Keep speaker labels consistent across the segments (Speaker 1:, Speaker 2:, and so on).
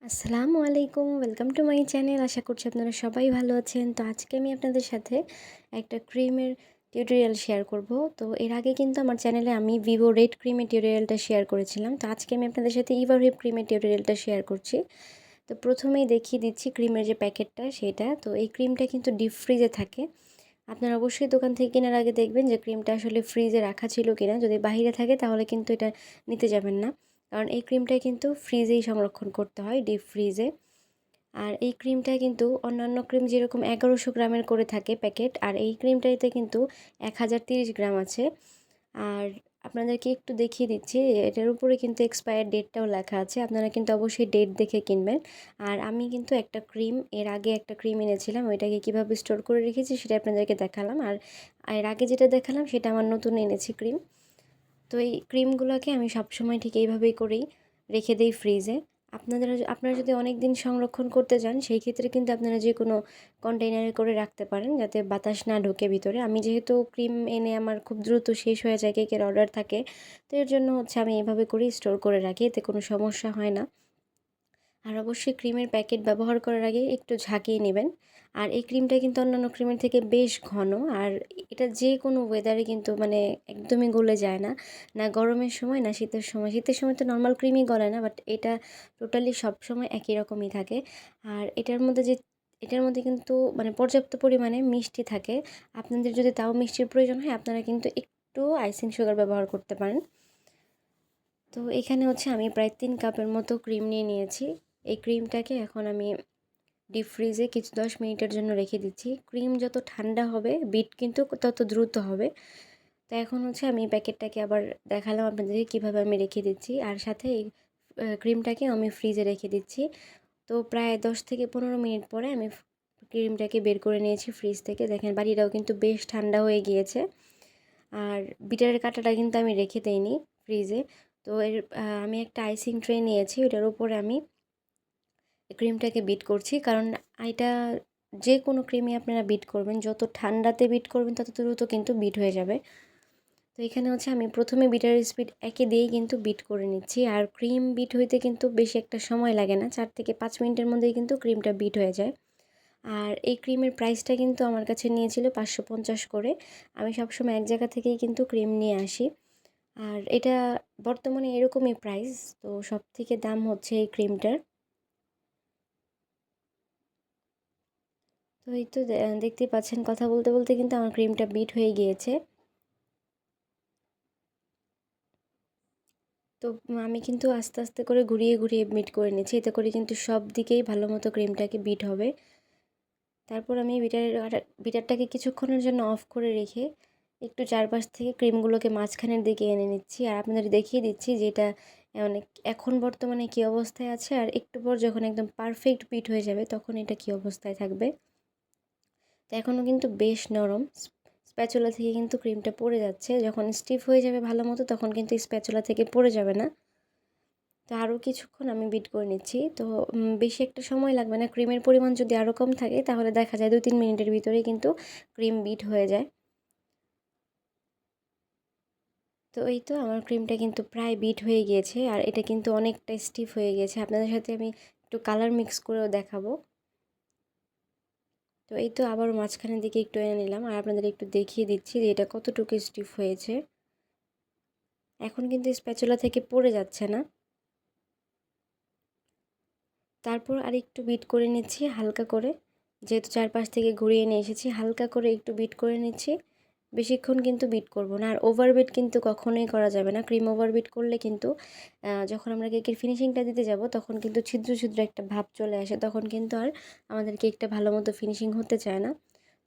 Speaker 1: আসসালামু আলাইকুম, welcome to my channel. আশা করছি আপনারা সবাই ভালো আছেন। তো আজকে আমি আপনাদের সাথে একটা ক্রিমের টিউটোরিয়াল শেয়ার করব। তো এর আগে কিন্তু আমার চ্যানেলে আমি ভিভো রেড ক্রিমের টিউটোরিয়ালটা শেয়ার করেছিলাম। তো আজকে আমি আপনাদের সাথে ইভা হুইপ ক্রিমের টিউটোরিয়ালটা শেয়ার করছি। তো প্রথমেই দেখিয়ে দিচ্ছি ক্রিমের যে প্যাকেটটা সেটা। তো এই ক্রিমটা কিন্তু ডিপ ফ্রিজে থাকে। আপনারা অবশ্যই দোকান থেকে কেনার আগে দেখবেন যে ক্রিমটা আসলে ফ্রিজে রাখা ছিল কিনা। যদি বাইরে থাকে তাহলে কিন্তু এটা নিতে যাবেন না, কারণ এই ক্রিমটা কিন্তু ফ্রিজেই সংরক্ষণ করতে হয়, ডিপ ফ্রিজে। আর এই ক্রিমটা কিন্তু অন্যান্য ক্রিম যেরকম 1100 গ্রামের করে থাকে প্যাকেট, আর এই ক্রিমটাতে কিন্তু 1030 গ্রাম আছে। আর আপনাদেরকে একটু দেখিয়ে দিচ্ছি, এটার উপরে কিন্তু এক্সপায়ার ডেটটাও লেখা আছে। আপনারা কিন্তু অবশ্যই ডেট দেখে কিনবেন। আর আমি কিন্তু একটা ক্রিম, এর আগে একটা ক্রিম এনেছিলাম, ওইটাকে কীভাবে স্টোর করে রেখেছি সেটা আপনাদেরকে দেখালাম। আর এর আগে যেটা দেখালাম সেটা আমার নতুন এনেছি ক্রিম। তো এই ক্রিমগুলোকে আমি সবসময় ঠিক এইভাবেই করেই রেখে দিই ফ্রিজে। আপনারা যদি অনেক দিন সংরক্ষণ করতে চান সেই ক্ষেত্রে কিন্তু আপনারা যে কোনো কন্টেইনারে করে রাখতে পারেন, যাতে বাতাস না ঢোকে ভিতরে। আমি যেহেতু ক্রিম এনে আমার খুব দ্রুত শেষ হয়ে যায়, কেকের অর্ডার থাকে, তো এর জন্য আমি এভাবে করেই স্টোর করে রাখি, এতে কোনো সমস্যা হয় না। আর অবশ্যই ক্রিমের প্যাকেট ব্যবহার করার আগে একটু ঝাঁকিয়ে নেবেন। আর এই ক্রিমটা কিন্তু অন্যান্য ক্রিমের থেকে বেশ ঘন, আর এটা যে কোনো ওয়েদারে কিন্তু একদমই গলে যায় না, না গরমের সময় না শীতের সময়। শীতের সময় তো নর্মাল ক্রিমই গলে না, বাট এটা টোটালি সব সময় একই রকমই থাকে। আর এটার মধ্যে কিন্তু পর্যাপ্ত পরিমাণে মিষ্টি থাকে। আপনাদের যদি তাও মিষ্টির প্রয়োজন হয় আপনারা কিন্তু একটু আইসিং সুগার ব্যবহার করতে পারেন। তো এখানে আমি প্রায় 3 কাপের মতো ক্রিম নিয়ে নিয়েছি। এই ক্রিমটাকে এখন আমি ডিপ ফ্রিজে কিছু 10 মিনিটের জন্য রেখে দিচ্ছি। ক্রিম যত ঠান্ডা হবে বিট কিন্তু তত দ্রুত হবে। তো এখন আমি প্যাকেটটাকে আবার দেখালাম আপনাদেরকে কীভাবে আমি রেখে দিচ্ছি, আর সাথে এই ক্রিমটাকে আমি ফ্রিজে রেখে দিচ্ছি। তো প্রায় 10 থেকে 15 মিনিট পরে আমি ক্রিমটাকে বের করে নিয়েছি ফ্রিজ থেকে। দেখেন বাটিটাও কিন্তু বেশ ঠান্ডা হয়ে গিয়েছে। আর বিটারের কাঁটাটা কিন্তু আমি রেখে দেইনি ফ্রিজে। তো আমি একটা আইসিং ট্রে নিয়েছি, ওটার উপরে আমি ক্রিমটাকে বিট করছি, কারণ এটা যে কোনো ক্রিমই আপনারা বিট করবেন, যত ঠান্ডাতে বিট করবেন তত দ্রুত কিন্তু বিট হয়ে যাবে। তো এখানে আমি প্রথমে বিটারের স্পিড একে দিয়েই কিন্তু বিট করে নিচ্ছি। আর ক্রিম বিট হইতে কিন্তু বেশি একটা সময় লাগে না, 4 থেকে 5 মিনিটের মধ্যেই কিন্তু ক্রিমটা বিট হয়ে যায়। আর এই ক্রিমের প্রাইসটা কিন্তু আমার কাছে নিয়েছিল 550 করে। আমি সবসময় এক জায়গা থেকেই কিন্তু ক্রিম নিয়ে আসি, আর এটা বর্তমানে এরকমই প্রাইস। তো সব থেকে দাম এই ক্রিমটার। তো এই তো দেখতেই পাচ্ছেন, কথা বলতে বলতে কিন্তু আমার ক্রিমটা বিট হয়ে গিয়েছে। তো আমি কিন্তু আস্তে আস্তে করে ঘুরিয়ে ঘুরিয়ে বিট করে নিচ্ছি, এতে করে কিন্তু সব দিকেই ভালো মতো ক্রিমটাকে বিট হবে। তারপর আমি বিটারটাকে কিছুক্ষণের জন্য অফ করে রেখে একটু চারপাশ থেকে ক্রিমগুলোকে মাঝখানের দিকে এনে নিচ্ছি। আর আপনাদের দেখিয়ে দিচ্ছি যে এটা এখন বর্তমানে কী অবস্থায় আছে, আর একটু পর যখন একদম পারফেক্ট বিট হয়ে যাবে তখন এটা কী অবস্থায় থাকবে। তো এখনও কিন্তু বেশ নরম, স্প্যাচুলা থেকে কিন্তু ক্রিমটা পড়ে যাচ্ছে। যখন স্টিফ হয়ে যাবে ভালো মতো তখন কিন্তু স্প্যাচুলা থেকে পড়ে যাবে না। তো আরও কিছুক্ষণ আমি বিট করে নিচ্ছি। তো বেশি একটা সময় লাগবে না, ক্রিমের পরিমাণ যদি আরও কম থাকে তাহলে দেখা যায় 2-3 মিনিটের ভিতরেই কিন্তু ক্রিম বিট হয়ে যায়। তো এই তো আমার ক্রিমটা কিন্তু প্রায় বিট হয়ে গিয়েছে, আর এটা কিন্তু অনেকটা স্টিফ হয়ে গিয়েছে। আপনাদের সাথে আমি একটু কালার মিক্স করেও দেখাবো। তো এই তো আবার মাঝখানের দিকে একটু এনে নিলাম, আর আপনাদের একটু দেখিয়ে দিচ্ছি যে এটা কতটুকু স্টিফ হয়েছে। এখন কিন্তু স্প্যাচুলা থেকে পড়ে যাচ্ছে না। তারপর আরেকটু বিট করে নিচ্ছি হালকা করে, যেহেতু চারপাশ থেকে ঘুরিয়ে নিয়ে এসেছি, হালকা করে একটু বিট করে নিচ্ছি। বেশিক্ষণ কিন্তু বিট করব না, আর ওভার বিট কিন্তু কখনোই করা যাবে না। ক্রিম ওভার বিট করলে কিন্তু যখন আমরা কেকের ফিনিশিংটা দিতে যাব তখন কিন্তু ছিদ্র ছিদ্র একটা ভাব চলে আসে, তখন কিন্তু আর আমাদের কেকটা ভালো মতো ফিনিশিং হতে চায় না।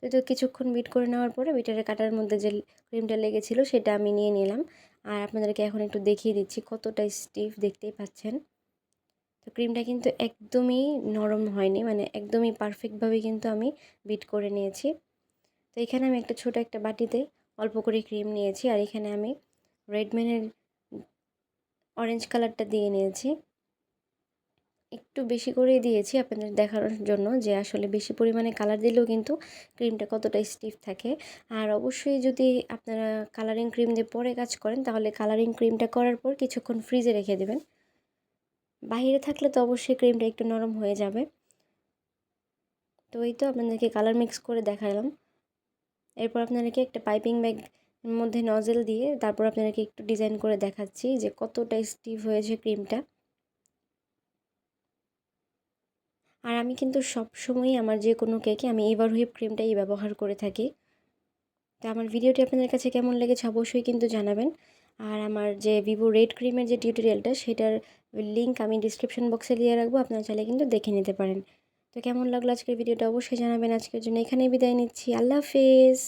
Speaker 1: তো কিছুক্ষণ বিট করে নেওয়ার পরে বিটারের কাটার মধ্যে যে ক্রিমটা লেগেছিল সেটা আমি নিয়ে নিলাম। আর আপনাদেরকে এখন একটু দেখিয়ে দিচ্ছি কতটা স্টিফ, দেখতেই পাচ্ছেন। তো ক্রিমটা কিন্তু একদমই নরম হয়নি, একদমই পারফেক্টভাবে কিন্তু আমি বিট করে নিয়েছি। তো এখানে আমি একটা ছোট একটা বাটিতে অল্প করে ক্রিম নিয়েছি, আর এখানে আমি রেডম্যানের অরেঞ্জ কালারটা দিয়ে নিয়েছি। একটু বেশি করেই দিয়েছি আপনাদের দেখানোর জন্য যে আসলে বেশি পরিমাণে কালার দিলেও কিন্তু ক্রিমটা কতটা স্টিফ থাকে। আর অবশ্যই যদি আপনারা কালারিং ক্রিম দিয়ে পরে কাজ করেন তাহলে কালারিং ক্রিমটা করার পর কিছুক্ষণ ফ্রিজে রেখে দেবেন। বাইরে থাকলে তো অবশ্যই ক্রিমটা একটু নরম হয়ে যাবে। তো এই তো আপনাদেরকে কালার মিক্স করে দেখালাম। এরপর আপনাদেরকে একটা পাইপিং ব্যাগ মধ্যে নজেল দিয়ে তারপর আপনাদেরকে একটু ডিজাইন করে দেখাচ্ছি যে কতটা স্টিফ হয়েছে ক্রিমটা। আর আমি কিন্তু সবসময়ই আমার যে কোনো কেকে আমি এভার হুইপ ক্রিমটাই ব্যবহার করে থাকি। তো আমার ভিডিওটি আপনাদের কাছে কেমন লেগেছে অবশ্যই কিন্তু জানাবেন। আর আমার যে ভিভো রেড ক্রিমের যে টিউটোরিয়ালটা সেটার লিঙ্ক আমি ডিসক্রিপশন বক্সে দিয়ে রাখবো, আপনারা চাইলে কিন্তু দেখে নিতে পারেন। তো কেমন লাগলো আজকের ভিডিওটা অবশ্যই জানাবেন। আজকের জন্য এখানেই বিদায় নিচ্ছি। আল্লাহ হাফেজ।